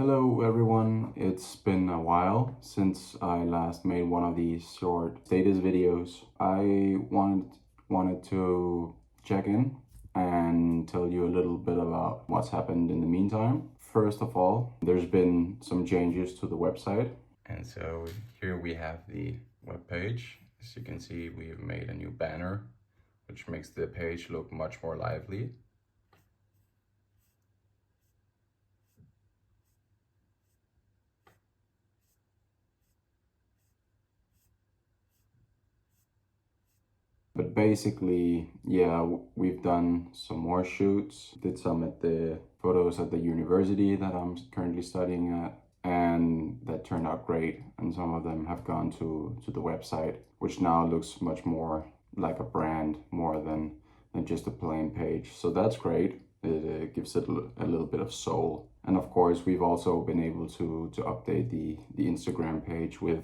Hello everyone, it's been a while since I last made one of these short status videos. I wanted to check in and tell you a little bit about what's happened in the meantime. First of all, there's been some changes to the website. And so here we have the web page. As you can see, we've made a new banner, which makes the page look much more lively. But basically, yeah, we've done some more shoots, did some at the photos at the university that I'm currently studying at, and that turned out great. And some of them have gone to the website, which now looks much more like a brand more than just a plain page. So that's great. It gives it a little bit of soul. And of course, we've also been able to update the Instagram page with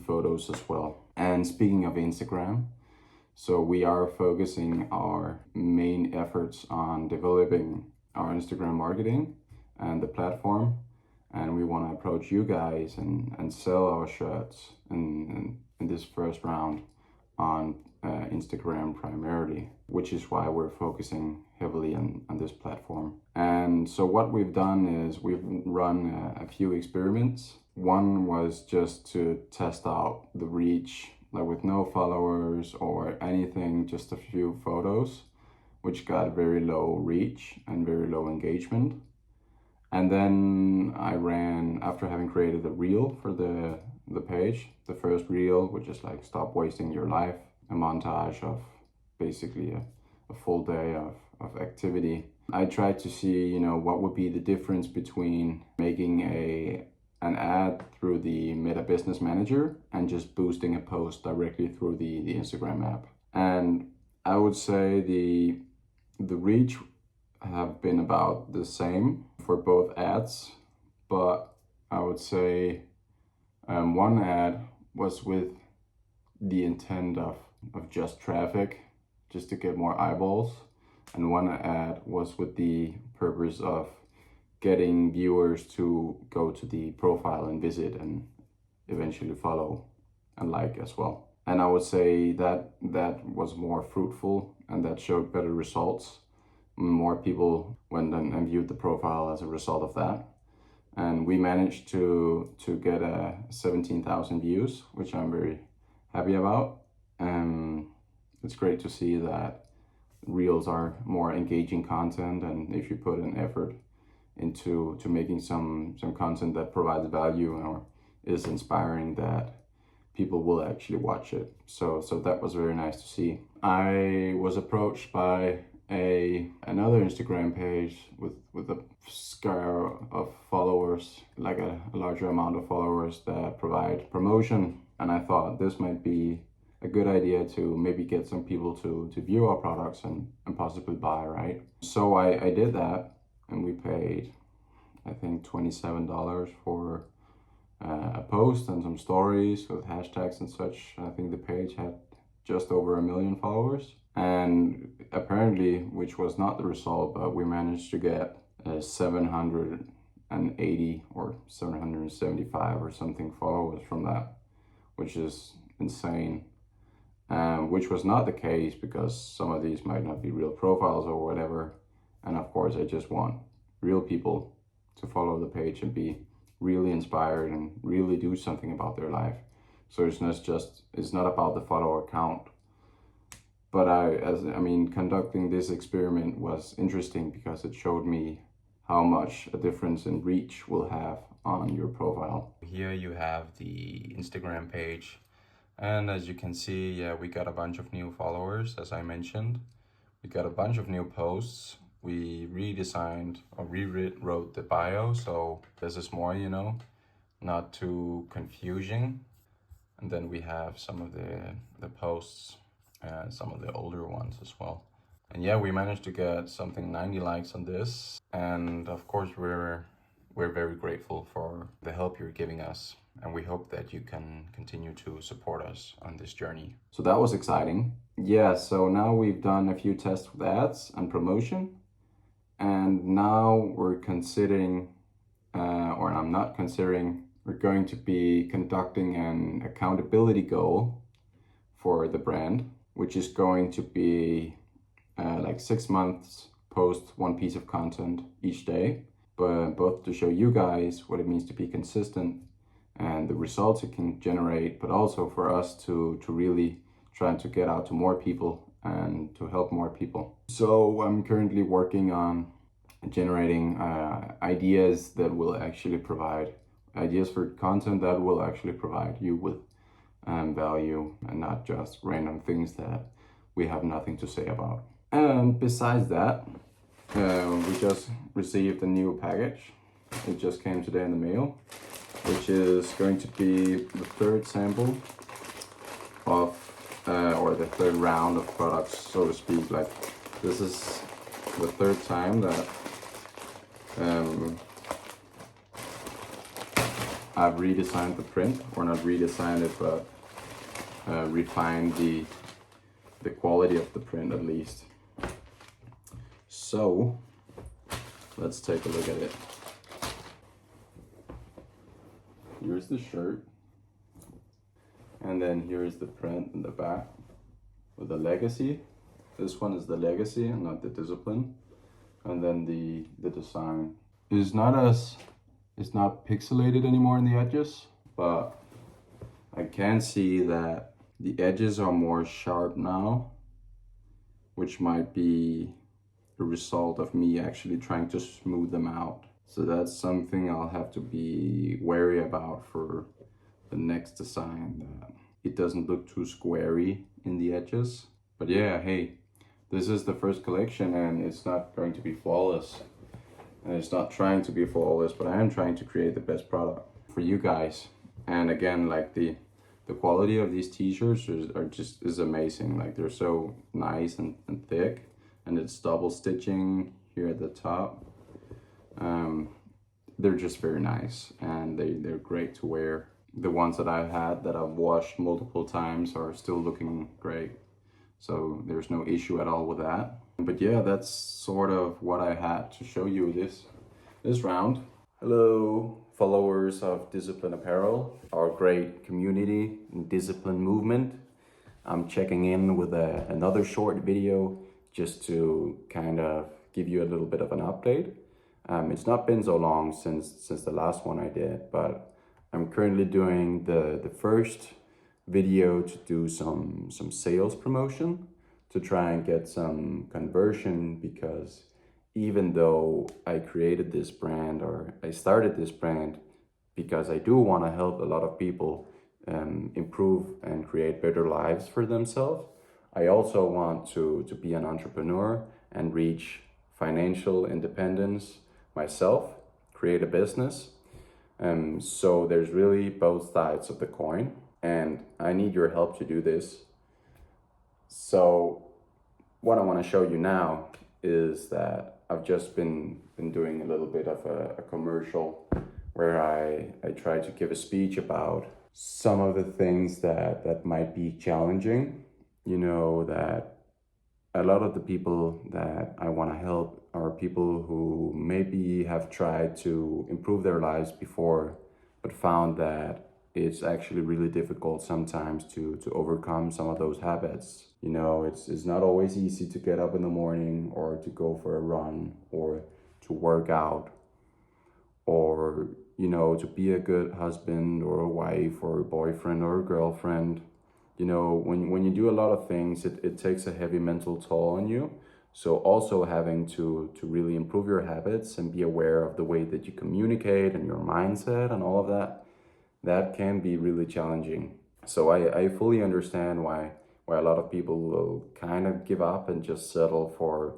photos as well. And speaking of Instagram, so we are focusing our main efforts on developing our Instagram marketing and the platform. And we want to approach you guys and sell our shirts in this first round on Instagram primarily, which is why we're focusing heavily on this platform. And so what we've done is we've run a few experiments. One was just to test out the reach, like with no followers or anything, just a few photos, which got very low reach and very low engagement. And then I ran, after having created a reel for the page, the first reel, which is like stop wasting your life, a montage of basically a full day of activity. I tried to see, what would be the difference between making an ad through the Meta Business Manager and just boosting a post directly through the Instagram app. And I would say the reach have been about the same for both ads, but I would say one ad was with the intent of just traffic, just to get more eyeballs, and one ad was with the purpose of getting viewers to go to the profile and visit and eventually follow and like as well. And I would say that was more fruitful and that showed better results. More people went and viewed the profile as a result of that. And we managed to get 17,000 views, which I'm very happy about. It's great to see that reels are more engaging content, and if you put an effort into making some content that provides value or is inspiring, that people will actually watch it. So that was very nice to see. I was approached by another Instagram page with a scale of followers, like a larger amount of followers that provide promotion, and I thought this might be a good idea to maybe get some people to view our products and possibly buy, right? So I did that, and we paid, I think, $27 for a post and some stories with hashtags and such. I think the page had just over 1 million followers. And apparently, which was not the result, but we managed to get 780 or 775 or something followers from that, which is insane. Which was not the case, because some of these might not be real profiles or whatever. And of course, I just want real people to follow the page and be really inspired and really do something about their life. So it's not about the follower count. But conducting this experiment was interesting because it showed me how much a difference in reach will have on your profile. Here you have the Instagram page. And as you can see, yeah, we got a bunch of new followers, as I mentioned. We got a bunch of new posts. We redesigned or rewrote the bio, so this is more, not too confusing. And then we have some of the posts, some of the older ones as well. And yeah, we managed to get something 90 likes on this. And of course, we're very grateful for the help you're giving us. And we hope that you can continue to support us on this journey. So that was exciting. Yeah, so now we've done a few tests with ads and promotion. And now we're considering or I'm not considering, we're going to be conducting an accountability goal for the brand, which is going to be like 6 months post one piece of content each day, but both to show you guys what it means to be consistent and the results it can generate, but also for us to really try to get out to more people and to help more people. So I'm currently working on generating ideas that will actually provide ideas for content that will actually provide you with value and not just random things that we have nothing to say about. And besides that, we just received a new package. It just came today in the mail, which is going to be the third sample of, or the third round of products, so to speak. Like, this is the third time that I've redesigned the print, or not redesigned it, but refined the quality of the print at least. So let's take a look at it. Here's the shirt, and then here's the print in the back with the legacy. This one is the legacy and not the discipline. And then the design is it's not pixelated anymore in the edges, but I can see that the edges are more sharp now, which might be a result of me actually trying to smooth them out. So that's something I'll have to be wary about for the next design, that it doesn't look too squarey in the edges. But yeah, hey, this is the first collection and it's not going to be flawless. And it's not trying to be flawless, but I am trying to create the best product for you guys. And again, like the quality of these t-shirts is amazing. Like, they're so nice and thick, and it's double stitching here at the top. They're just very nice, and they're great to wear. The ones that I've had that I've washed multiple times are still looking great. So there's no issue at all with that. But yeah, that's sort of what I had to show you this round. Hello, followers of Discipline Apparel, our great community and discipline movement. I'm checking in with another short video just to kind of give you a little bit of an update. It's not been so long since the last one I did, but I'm currently doing the first video to do some sales promotion to try and get some conversion, because even though I created this brand, or I started this brand because I do want to help a lot of people improve and create better lives for themselves, I also want to be an entrepreneur and reach financial independence myself, create a business. So there's really both sides of the coin, and I need your help to do this. So what I want to show you now is that I've just been doing a little bit of a commercial where I try to give a speech about some of the things that might be challenging. You know, that a lot of the people that I want to help are people who maybe have tried to improve their lives before, but found that it's actually really difficult sometimes to overcome some of those habits. You know, it's not always easy to get up in the morning, or to go for a run, or to work out, or, you know, to be a good husband or a wife or a boyfriend or a girlfriend. You know, when you do a lot of things, it takes a heavy mental toll on you. So also having to really improve your habits and be aware of the way that you communicate and your mindset and all of that can be really challenging. So I fully understand why a lot of people will kind of give up and just settle for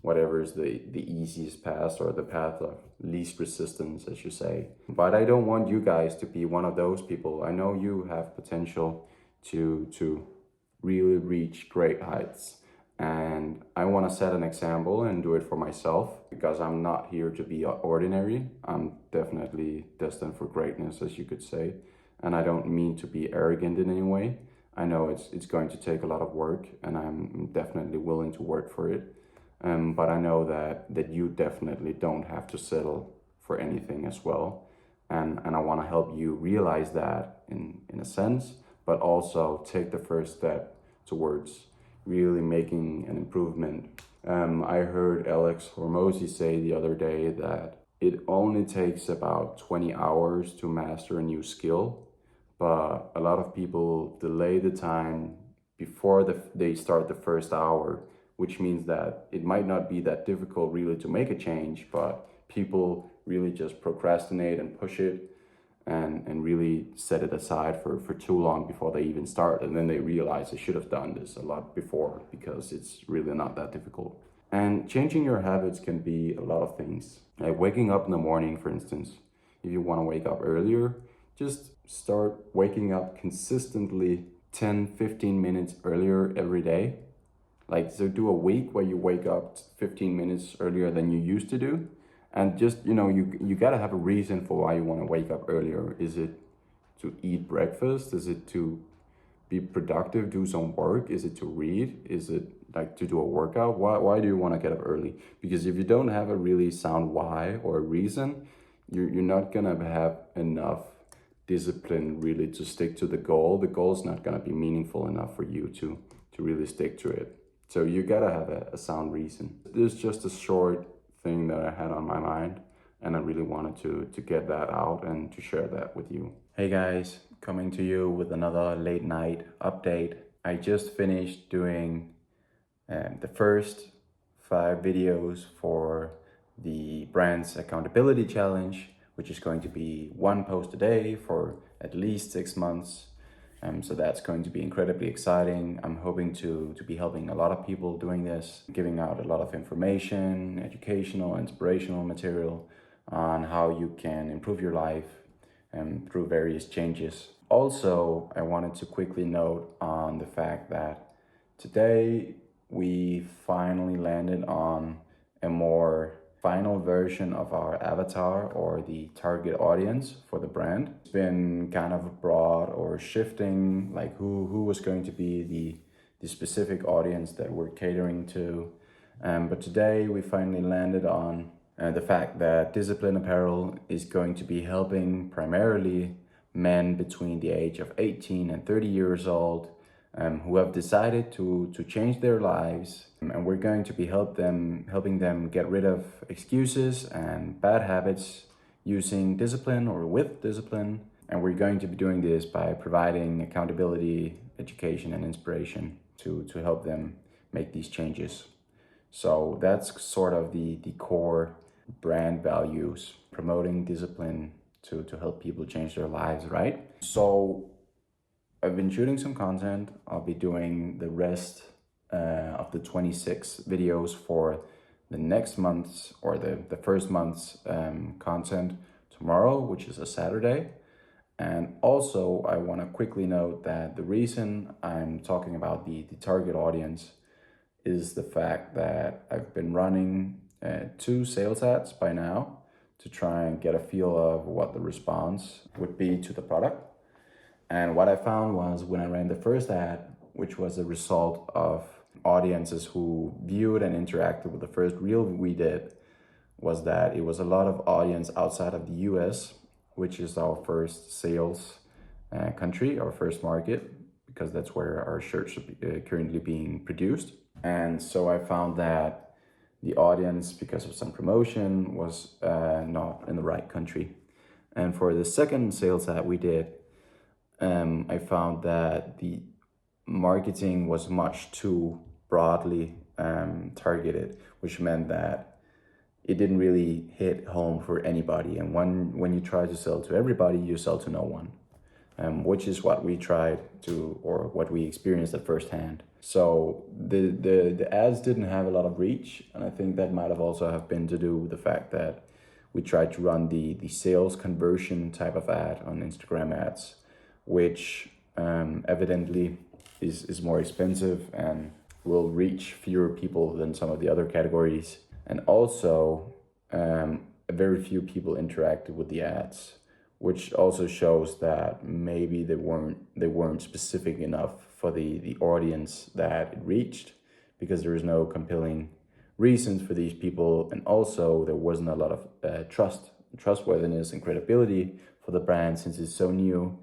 whatever is the easiest path, or the path of least resistance, as you say. But I don't want you guys to be one of those people. I know you have potential to really reach great heights, and I want to set an example and do it for myself, because I'm not here to be ordinary. I'm definitely destined for greatness, as you could say, and I don't mean to be arrogant in any way. I know it's going to take a lot of work, and I'm definitely willing to work for it. But I know that you definitely don't have to settle for anything as well. And I want to help you realize that in a sense, but also take the first step towards really making an improvement. I heard Alex Hormozy say the other day that it only takes about 20 hours to master a new skill, but a lot of people delay the time before they start the first hour, which means that it might not be that difficult really to make a change, but people really just procrastinate and push it and really set it aside for too long before they even start. And then they realize they should have done this a lot before because it's really not that difficult. And changing your habits can be a lot of things. Like waking up in the morning, for instance. If you want to wake up earlier, just start waking up consistently 10-15 minutes earlier every day. Like, so do a week where you wake up 15 minutes earlier than you used to do. And just, you gotta have a reason for why you want to wake up earlier. Is it to eat breakfast? Is it to be productive, do some work? Is it to read? Is it like to do a workout? Why do you want to get up early? Because if you don't have a really sound why or a reason, you're not gonna have enough discipline really to stick to the goal. The goal is not gonna be meaningful enough for you to really stick to it. So you gotta have a sound reason. There's just a short thing that I had on my mind, and I really wanted to get that out and to share that with you. Hey guys, coming to you with another late night update. I just finished doing the first 5 videos for the brand's accountability challenge, which is going to be 1 post a day for at least 6 months. So that's going to be incredibly exciting. I'm hoping to be helping a lot of people doing this, giving out a lot of information, educational, inspirational material on how you can improve your life through various changes. Also, I wanted to quickly note on the fact that today we finally landed on a more final version of our avatar or the target audience for the brand. It's been kind of broad or shifting, like who was going to be the specific audience that we're catering to. But today we finally landed on the fact that Discipline Apparel is going to be helping primarily men between the age of 18 and 30 years old who have decided to change their lives. And we're going to be helping them get rid of excuses and bad habits using discipline or with discipline. And we're going to be doing this by providing accountability, education, and inspiration to help them make these changes. So that's sort of the core brand values, promoting discipline to help people change their lives, right? So I've been shooting some content. I'll be doing the rest of the 26 videos for the next month's or the first month's content tomorrow, which is a Saturday. And also I want to quickly note that the reason I'm talking about the target audience is the fact that I've been running 2 sales ads by now to try and get a feel of what the response would be to the product. And what I found was when I ran the first ad, which was a result of audiences who viewed and interacted with the first reel we did, was that it was a lot of audience outside of the US, which is our first sales country, our first market, because that's where our shirts are currently being produced. And so I found that the audience, because of some promotion, was not in the right country. And for the second sales ad we did, I found that the marketing was much too broadly targeted, which meant that it didn't really hit home for anybody. And when you try to sell to everybody, you sell to no one, which is what we tried to, or what we experienced at firsthand. So the ads didn't have a lot of reach, and I think that might have also have been to do with the fact that we tried to run the sales conversion type of ad on Instagram ads, which evidently is more expensive and will reach fewer people than some of the other categories. And also, very few people interacted with the ads, which also shows that maybe they weren't specific enough for the audience that it reached, because there is no compelling reasons for these people, and also there wasn't a lot of trust trustworthiness and credibility for the brand since it's so new.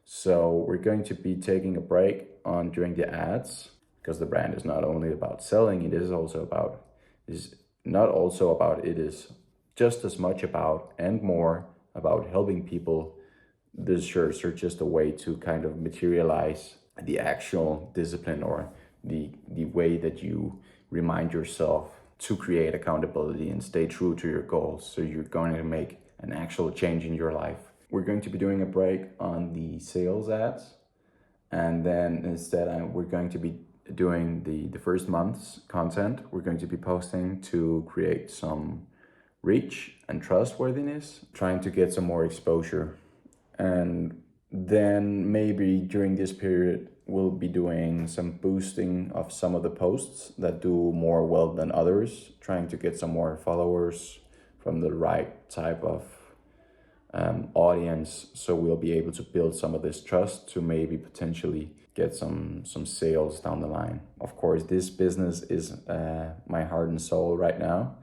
So we're going to be taking a break on doing the ads, because the brand is not only about selling, it is just as much about and more about helping people. These shirts are just a way to kind of materialize the actual discipline, or the way that you remind yourself to create accountability and stay true to your goals, so you're going to make an actual change in your life. We're going to be doing a break on the sales ads, and then instead we're going to be doing the first month's content. We're going to be posting to create some reach and trustworthiness, trying to get some more exposure. And then maybe during this period, we'll be doing some boosting of some of the posts that do more well than others, trying to get some more followers from the right type of audience. So we'll be able to build some of this trust to maybe potentially get some sales down the line. Of course, this business is my heart and soul right now,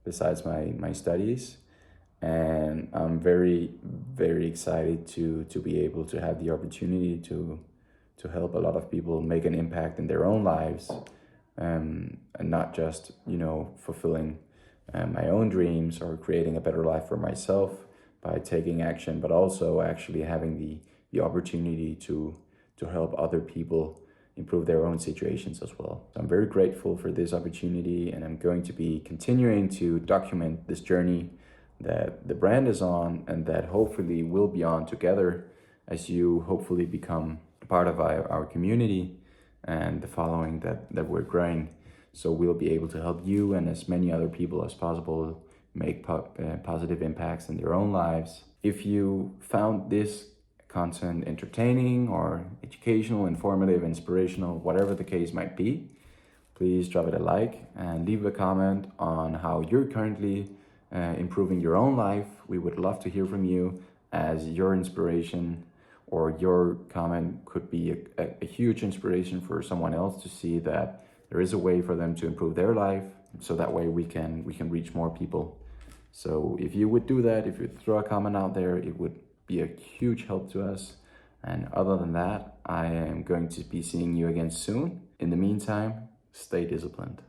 besides my studies. And I'm very, very excited to be able to have the opportunity to help a lot of people make an impact in their own lives, and not just, fulfilling my own dreams or creating a better life for myself by taking action, but also actually having the opportunity to help other people improve their own situations as well. So I'm very grateful for this opportunity, and I'm going to be continuing to document this journey that the brand is on, and that hopefully we'll be on together, as you hopefully become part of our community and the following that we're growing. So we'll be able to help you and as many other people as possible make positive impacts in their own lives. If you found this content entertaining or educational, informative, inspirational, whatever the case might be, please drop it a like and leave a comment on how you're currently improving your own life. We would love to hear from you, as your inspiration or your comment could be a huge inspiration for someone else to see that there is a way for them to improve their life. So that way we can reach more people. So if you would do that, if you throw a comment out there, it would be a huge help to us. And other than that, I am going to be seeing you again soon. In the meantime, stay disciplined.